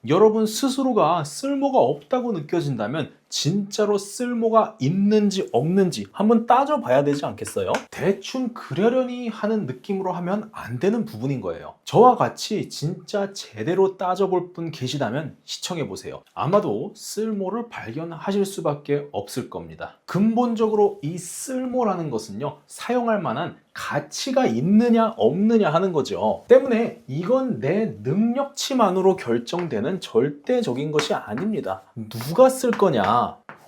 여러분 스스로가 쓸모가 없다고 느껴진다면 진짜로 쓸모가 있는지 없는지 한번 따져봐야 되지 않겠어요? 대충 그러려니 하는 느낌으로 하면 안 되는 부분인 거예요. 저와 같이 진짜 제대로 따져볼 분 계시다면 시청해보세요. 아마도 쓸모를 발견하실 수밖에 없을 겁니다. 근본적으로 이 쓸모라는 것은요, 사용할 만한 가치가 있느냐 없느냐 하는 거죠. 때문에 이건 내 능력치만으로 결정되는 절대적인 것이 아닙니다. 누가 쓸 거냐,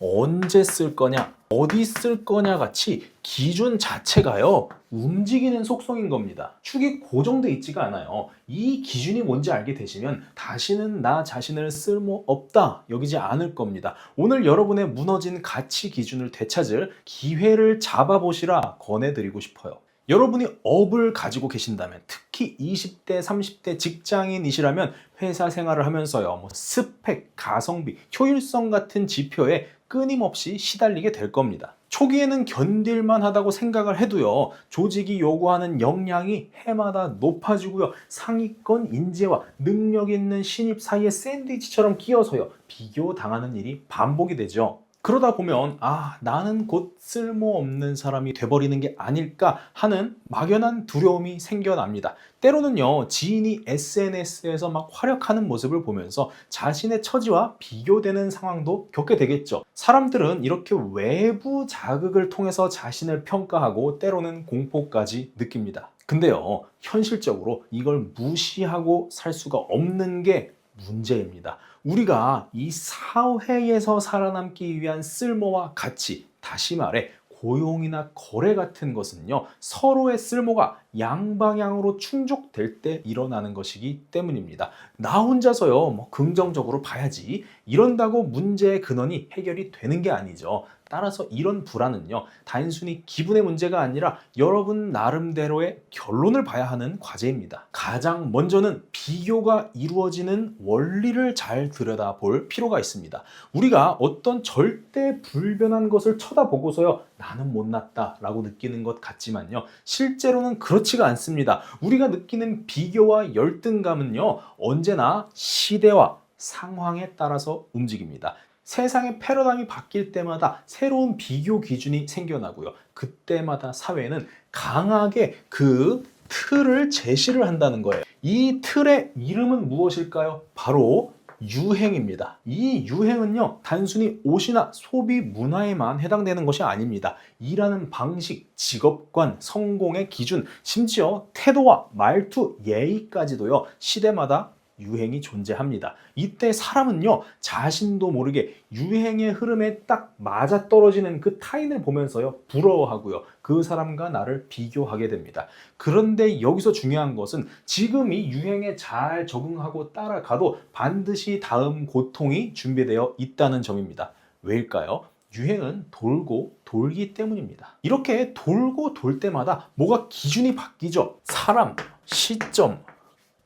언제 쓸 거냐, 어디 쓸 거냐 같이 기준 자체가요, 움직이는 속성인 겁니다. 축이 고정돼 있지가 않아요. 이 기준이 뭔지 알게 되시면 다시는 나 자신을 쓸모없다 여기지 않을 겁니다. 오늘 여러분의 무너진 가치 기준을 되찾을 기회를 잡아보시라 권해드리고 싶어요. 여러분이 업을 가지고 계신다면, 특히 20대, 30대 직장인이시라면 회사 생활을 하면서요, 스펙, 가성비, 효율성 같은 지표에 끊임없이 시달리게 될 겁니다. 초기에는 견딜만 하다고 생각을 해도요, 조직이 요구하는 역량이 해마다 높아지고요, 상위권 인재와 능력 있는 신입 사이에 샌드위치처럼 끼어서요, 비교당하는 일이 반복이 되죠. 그러다 보면 나는 곧 쓸모없는 사람이 돼버리는 게 아닐까 하는 막연한 두려움이 생겨납니다. 때로는요, 지인이 SNS에서 막 활약하는 모습을 보면서 자신의 처지와 비교되는 상황도 겪게 되겠죠. 사람들은 이렇게 외부 자극을 통해서 자신을 평가하고 때로는 공포까지 느낍니다. 근데요, 현실적으로 이걸 무시하고 살 수가 없는 게 문제입니다. 우리가 이 사회에서 살아남기 위한 쓸모와 가치, 다시 말해 고용이나 거래 같은 것은요, 서로의 쓸모가 양방향으로 충족될 때 일어나는 것이기 때문입니다. 나 혼자서요, 긍정적으로 봐야지, 이런다고 문제의 근원이 해결이 되는 게 아니죠. 따라서 이런 불안은요, 단순히 기분의 문제가 아니라 여러분 나름대로의 결론을 봐야 하는 과제입니다. 가장 먼저는 비교가 이루어지는 원리를 잘 들여다볼 필요가 있습니다. 우리가 어떤 절대 불변한 것을 쳐다보고서요, 나는 못났다 라고 느끼는 것 같지만요, 실제로는 그렇지가 않습니다. 우리가 느끼는 비교와 열등감은요, 언제나 시대와 상황에 따라서 움직입니다. 세상의 패러다임이 바뀔 때마다 새로운 비교 기준이 생겨나고요, 그때마다 사회는 강하게 그 틀을 제시를 한다는 거예요. 이 틀의 이름은 무엇일까요? 바로 유행입니다. 이 유행은요, 단순히 옷이나 소비 문화에만 해당되는 것이 아닙니다. 일하는 방식, 직업관, 성공의 기준, 심지어 태도와 말투, 예의까지도요, 시대마다 유행이 존재합니다. 이때 사람은요, 자신도 모르게 유행의 흐름에 딱 맞아떨어지는 그 타인을 보면서요, 부러워하고요, 그 사람과 나를 비교하게 됩니다. 그런데 여기서 중요한 것은 지금 이 유행에 잘 적응하고 따라가도 반드시 다음 고통이 준비되어 있다는 점입니다. 왜일까요? 유행은 돌고 돌기 때문입니다. 이렇게 돌고 돌 때마다 뭐가 기준이 바뀌죠. 사람, 시점,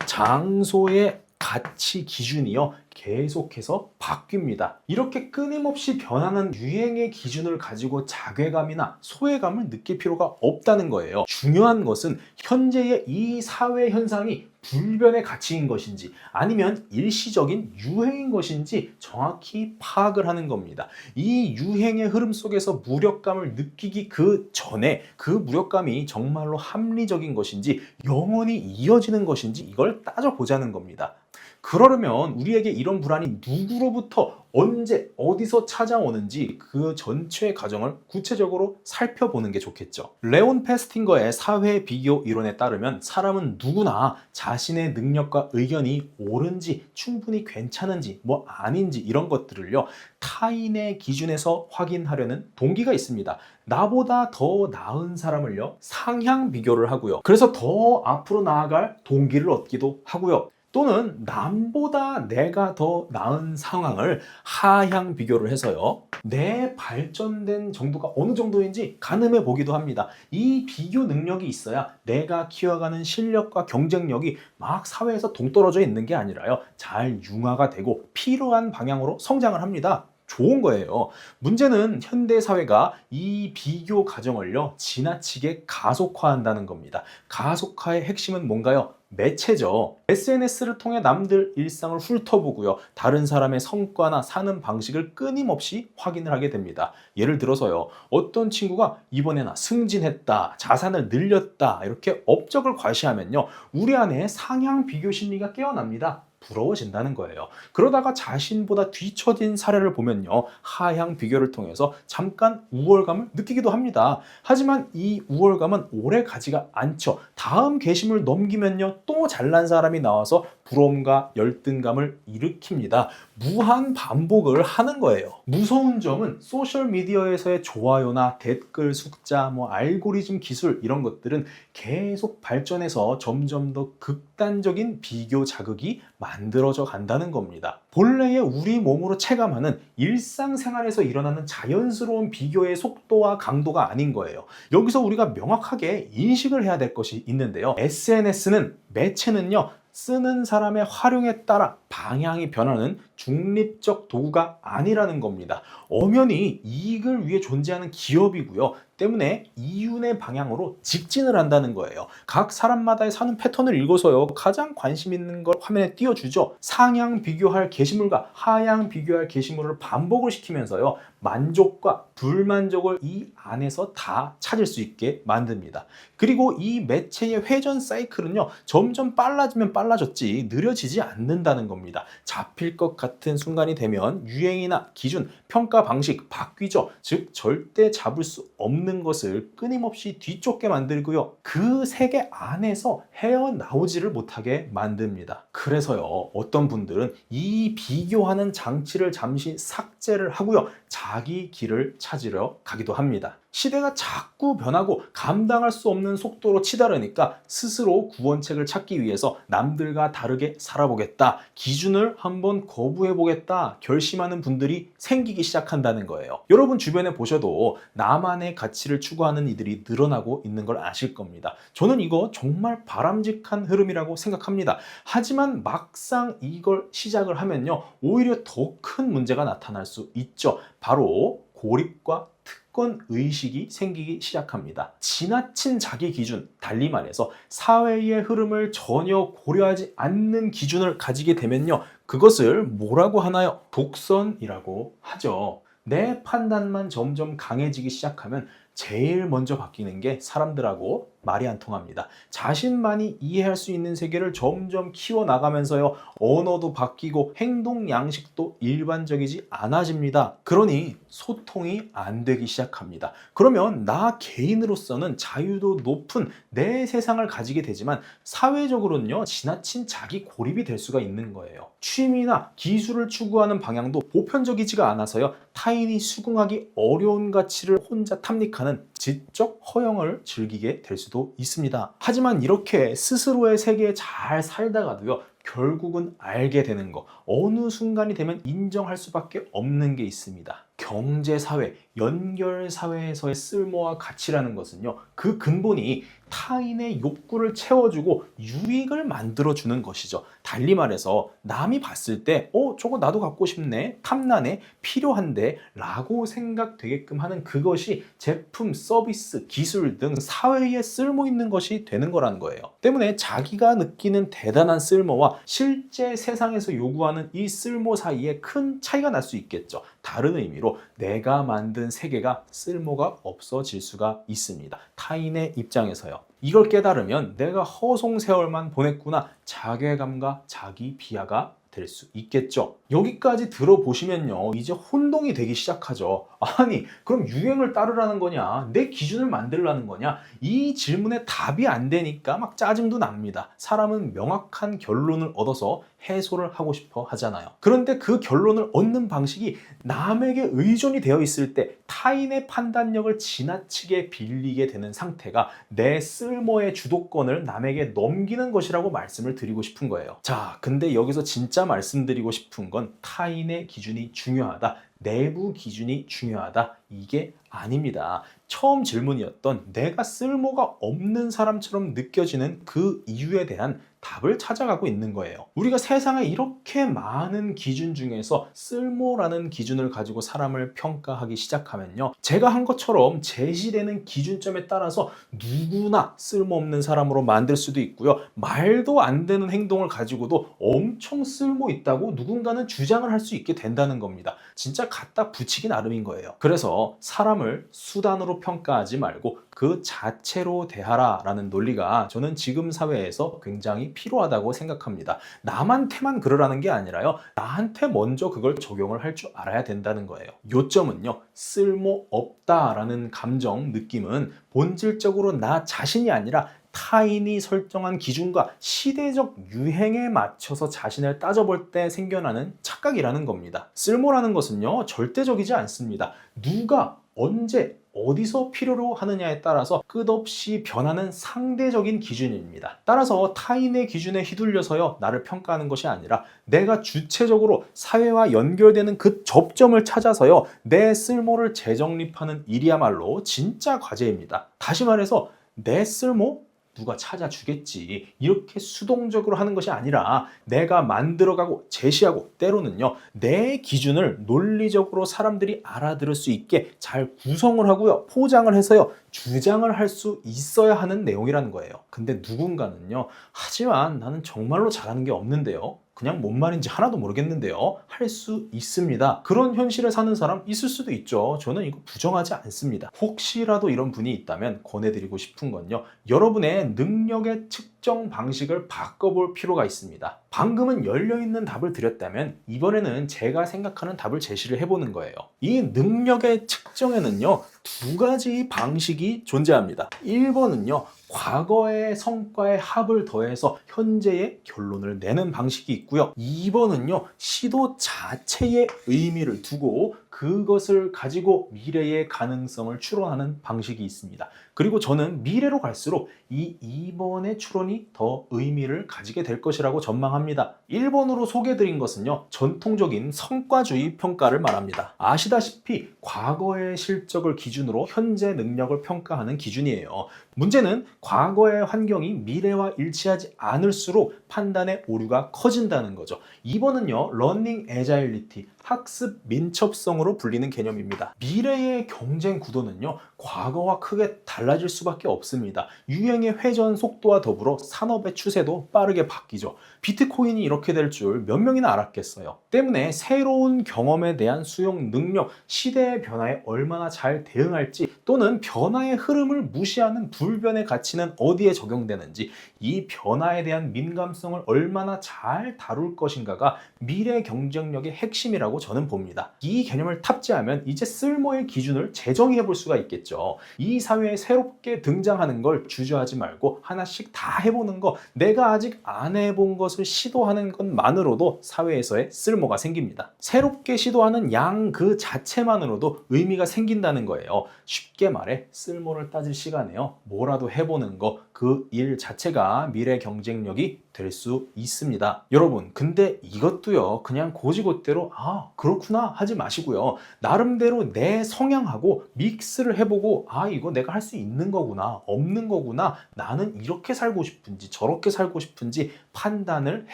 장소의 가치 기준이요, 계속해서 바뀝니다. 이렇게 끊임없이 변하는 유행의 기준을 가지고 자괴감이나 소외감을 느낄 필요가 없다는 거예요. 중요한 것은 현재의 이 사회 현상이 불변의 가치인 것인지 아니면 일시적인 유행인 것인지 정확히 파악을 하는 겁니다. 이 유행의 흐름 속에서 무력감을 느끼기 그 전에 그 무력감이 정말로 합리적인 것인지 영원히 이어지는 것인지 이걸 따져보자는 겁니다. 그러려면 우리에게 이런 불안이 누구로부터 언제 어디서 찾아오는지 그 전체의 과정을 구체적으로 살펴보는 게 좋겠죠. 레온 페스팅거의 사회 비교 이론에 따르면 사람은 누구나 자신의 능력과 의견이 옳은지 충분히 괜찮은지 아닌지 이런 것들을요, 타인의 기준에서 확인하려는 동기가 있습니다. 나보다 더 나은 사람을요, 상향 비교를 하고요, 그래서 더 앞으로 나아갈 동기를 얻기도 하고요, 또는 남보다 내가 더 나은 상황을 하향 비교를 해서요, 내 발전된 정도가 어느 정도인지 가늠해 보기도 합니다. 이 비교 능력이 있어야 내가 키워가는 실력과 경쟁력이 막 사회에서 동떨어져 있는 게 아니라요, 잘 융화가 되고 필요한 방향으로 성장을 합니다. 좋은 거예요. 문제는 현대 사회가 이 비교 과정을요, 지나치게 가속화한다는 겁니다. 가속화의 핵심은 뭔가요? 매체죠. SNS를 통해 남들 일상을 훑어보고요. 다른 사람의 성과나 사는 방식을 끊임없이 확인을 하게 됩니다. 예를 들어서요. 어떤 친구가 이번에나 승진했다, 자산을 늘렸다 이렇게 업적을 과시하면요. 우리 안에 상향 비교 심리가 깨어납니다. 부러워진다는 거예요. 그러다가 자신보다 뒤처진 사례를 보면요. 하향 비교를 통해서 잠깐 우월감을 느끼기도 합니다. 하지만 이 우월감은 오래 가지가 않죠. 다음 게시물 넘기면요. 또 잘난 사람이 나와서 부러움과 열등감을 일으킵니다. 무한 반복을 하는 거예요. 무서운 점은 소셜미디어에서의 좋아요나 댓글 숫자, 알고리즘 기술 이런 것들은 계속 발전해서 점점 더 극단적인 비교 자극이 만들어져 간다는 겁니다. 본래의 우리 몸으로 체감하는 일상생활에서 일어나는 자연스러운 비교의 속도와 강도가 아닌 거예요. 여기서 우리가 명확하게 인식을 해야 될 것이 있는데요. SNS는 매체는요. 쓰는 사람의 활용에 따라 방향이 변하는 중립적 도구가 아니라는 겁니다. 엄연히 이익을 위해 존재하는 기업이고요. 때문에 이윤의 방향으로 직진을 한다는 거예요. 각 사람마다의 사는 패턴을 읽어서요. 가장 관심 있는 걸 화면에 띄워주죠. 상향 비교할 게시물과 하향 비교할 게시물을 반복을 시키면서요. 만족과 불만족을 이 안에서 다 찾을 수 있게 만듭니다. 그리고 이 매체의 회전 사이클은요. 점점 빨라지면 빨라졌지 느려지지 않는다는 겁니다. 잡힐 것 같은 순간이 되면 유행이나 기준, 평가 방식 바뀌죠. 즉 절대 잡을 수 없는 것을 끊임없이 뒤쫓게 만들고요. 그 세계 안에서 헤어나오지를 못하게 만듭니다. 그래서요. 어떤 분들은 이 비교하는 장치를 잠시 삭제를 하고요. 자기 길을 찾으러 가기도 합니다. 시대가 자꾸 변하고 감당할 수 없는 속도로 치달으니까 스스로 구원책을 찾기 위해서 남들과 다르게 살아보겠다, 기준을 한번 거부해보겠다 결심하는 분들이 생기기 시작한다는 거예요. 여러분 주변에 보셔도 나만의 가치를 추구하는 이들이 늘어나고 있는 걸 아실 겁니다. 저는 이거 정말 바람직한 흐름이라고 생각합니다. 하지만 막상 이걸 시작을 하면요. 오히려 더 큰 문제가 나타날 수 있죠. 바로 고립과 특권 의식이 생기기 시작합니다. 지나친 자기 기준, 달리 말해서 사회의 흐름을 전혀 고려하지 않는 기준을 가지게 되면요. 그것을 뭐라고 하나요? 독선이라고 하죠. 내 판단만 점점 강해지기 시작하면 제일 먼저 바뀌는 게 사람들하고 말이 안 통합니다. 자신만이 이해할 수 있는 세계를 점점 키워나가면서요. 언어도 바뀌고 행동 양식도 일반적이지 않아집니다. 그러니 소통이 안 되기 시작합니다. 그러면 나 개인으로서는 자유도 높은 내 세상을 가지게 되지만 사회적으로는요. 지나친 자기 고립이 될 수가 있는 거예요. 취미나 기술을 추구하는 방향도 보편적이지가 않아서요. 타인이 수긍하기 어려운 가치를 혼자 탐닉하는 지적 허영을 즐기게 될 수도 있습니다. 하지만 이렇게 스스로의 세계에 잘 살다가도요. 결국은 알게 되는 거, 어느 순간이 되면 인정할 수밖에 없는 게 있습니다. 경제사회, 연결사회에서의 쓸모와 가치라는 것은요. 그 근본이 타인의 욕구를 채워주고 유익을 만들어주는 것이죠. 달리 말해서 남이 봤을 때 저거 나도 갖고 싶네, 탐나네, 필요한데 라고 생각되게끔 하는 그것이 제품, 서비스, 기술 등 사회에 쓸모 있는 것이 되는 거라는 거예요. 때문에 자기가 느끼는 대단한 쓸모와 실제 세상에서 요구하는 이 쓸모 사이에 큰 차이가 날 수 있겠죠. 다른 의미로 내가 만든 세계가 쓸모가 없어질 수가 있습니다. 타인의 입장에서요. 이걸 깨달으면 내가 허송세월만 보냈구나, 자괴감과 자기 비하가 될 수 있겠죠. 여기까지 들어보시면요. 이제 혼동이 되기 시작하죠. 아니, 그럼 유행을 따르라는 거냐? 내 기준을 만들라는 거냐? 이 질문에 답이 안 되니까 막 짜증도 납니다. 사람은 명확한 결론을 얻어서 해소를 하고 싶어 하잖아요. 그런데 그 결론을 얻는 방식이 남에게 의존이 되어 있을 때 타인의 판단력을 지나치게 빌리게 되는 상태가 내 쓸모의 주도권을 남에게 넘기는 것이라고 말씀을 드리고 싶은 거예요. 자, 근데 여기서 진짜 말씀드리고 싶은 건 타인의 기준이 중요하다, 내부 기준이 중요하다, 이게 아닙니다. 처음 질문이었던 내가 쓸모가 없는 사람처럼 느껴지는 그 이유에 대한 답을 찾아가고 있는 거예요. 우리가 세상에 이렇게 많은 기준 중에서 쓸모라는 기준을 가지고 사람을 평가하기 시작하면요, 제가 한 것처럼 제시되는 기준점에 따라서 누구나 쓸모없는 사람으로 만들 수도 있고요, 말도 안 되는 행동을 가지고도 엄청 쓸모 있다고 누군가는 주장을 할 수 있게 된다는 겁니다. 진짜 갖다 붙이기 나름인 거예요. 그래서 사람을 수단으로 평가하지 말고 그 자체로 대하라 라는 논리가 저는 지금 사회에서 굉장히 필요하다고 생각합니다. 남한테만 그러라는 게 아니라요, 나한테 먼저 그걸 적용을 할 줄 알아야 된다는 거예요. 요점은요, 쓸모없다라는 감정, 느낌은 본질적으로 나 자신이 아니라 타인이 설정한 기준과 시대적 유행에 맞춰서 자신을 따져볼 때 생겨나는 착각이라는 겁니다. 쓸모라는 것은요, 절대적이지 않습니다. 누가 언제 어디서 필요로 하느냐에 따라서 끝없이 변하는 상대적인 기준입니다. 따라서 타인의 기준에 휘둘려서요, 나를 평가하는 것이 아니라 내가 주체적으로 사회와 연결되는 그 접점을 찾아서요, 내 쓸모를 재정립하는 일이야말로 진짜 과제입니다. 다시 말해서 내 쓸모? 누가 찾아주겠지, 이렇게 수동적으로 하는 것이 아니라 내가 만들어가고 제시하고, 때로는요, 내 기준을 논리적으로 사람들이 알아들을 수 있게 잘 구성을 하고요, 포장을 해서요, 주장을 할 수 있어야 하는 내용이라는 거예요. 근데 누군가는요, 하지만 나는 정말로 잘하는 게 없는데요, 그냥 뭔 말인지 하나도 모르겠는데요, 할 수 있습니다. 그런 현실에 사는 사람 있을 수도 있죠. 저는 이거 부정하지 않습니다. 혹시라도 이런 분이 있다면 권해드리고 싶은 건요, 여러분의 능력의 측정 방식을 바꿔볼 필요가 있습니다. 방금은 열려있는 답을 드렸다면 이번에는 제가 생각하는 답을 제시를 해보는 거예요. 이 능력의 측정에는요, 두 가지 방식이 존재합니다. 1번은요, 과거의 성과의 합을 더해서 현재의 결론을 내는 방식이 있고요, 2번은요, 시도 자체의 의미를 두고 그것을 가지고 미래의 가능성을 추론하는 방식이 있습니다. 그리고 저는 미래로 갈수록 이 2번의 추론이 더 의미를 가지게 될 것이라고 전망합니다. 1번으로 소개해드린 것은요, 전통적인 성과주의 평가를 말합니다. 아시다시피 과거의 실적을 기준으로 현재 능력을 평가하는 기준이에요. 문제는 과거의 환경이 미래와 일치하지 않을수록 판단의 오류가 커진다는 거죠. 2번은요, 러닝 애자일리티, 학습 민첩성으로 불리는 개념입니다. 미래의 경쟁 구도는요, 과거와 크게 달라질 수밖에 없습니다. 유행의 회전 속도와 더불어 산업의 추세도 빠르게 바뀌죠. 비트코인이 이렇게 될 줄 몇 명이나 알았겠어요. 때문에 새로운 경험에 대한 수용 능력, 시대의 변화에 얼마나 잘 대응할지, 또는 변화의 흐름을 무시하는 불변의 가치는 어디에 적용되는지, 이 변화에 대한 민감성을 얼마나 잘 다룰 것인가가 미래 경쟁력의 핵심이라고 저는 봅니다. 이 개념을 탑재하면 이제 쓸모의 기준을 재정의해 볼 수가 있겠죠. 이 사회에 새롭게 등장하는 걸 주저하지 말고 하나씩 다 해보는 거, 내가 아직 안 해본 것을 시도하는 것만으로도 사회에서의 쓸모가 생깁니다. 새롭게 시도하는 양 그 자체만으로도 의미가 생긴다는 거예요. 쉽게 말해 쓸모를 따질 시간에요, 뭐라도 해보는 거, 그 일 자체가 미래 경쟁력이 될 수 있습니다. 여러분, 근데 이것도요, 그냥 고지고대로 그렇구나 하지 마시고요, 나름대로 내 성향하고 믹스를 해보고, 이거 내가 할 수 있는 거구나, 없는 거구나, 나는 이렇게 살고 싶은지 저렇게 살고 싶은지 판단을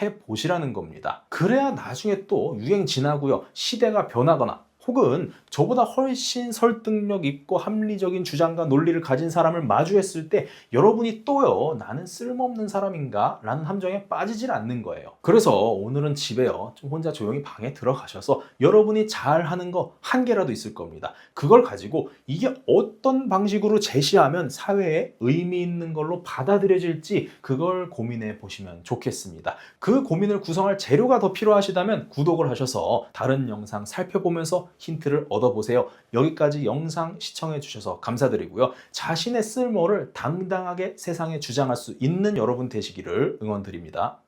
해보시라는 겁니다. 그래야 나중에 또 유행 지나고요, 시대가 변하거나 혹은 저보다 훨씬 설득력 있고 합리적인 주장과 논리를 가진 사람을 마주했을 때 여러분이 또요, 나는 쓸모없는 사람인가? 라는 함정에 빠지질 않는 거예요. 그래서 오늘은 집에요, 좀 혼자 조용히 방에 들어가셔서 여러분이 잘하는 거 한 개라도 있을 겁니다. 그걸 가지고 이게 어떤 방식으로 제시하면 사회에 의미 있는 걸로 받아들여질지, 그걸 고민해 보시면 좋겠습니다. 그 고민을 구성할 재료가 더 필요하시다면 구독을 하셔서 다른 영상 살펴보면서 힌트를 얻어보세요. 여기까지 영상 시청해 주셔서 감사드리고요, 자신의 쓸모를 당당하게 세상에 주장할 수 있는 여러분 되시기를 응원드립니다.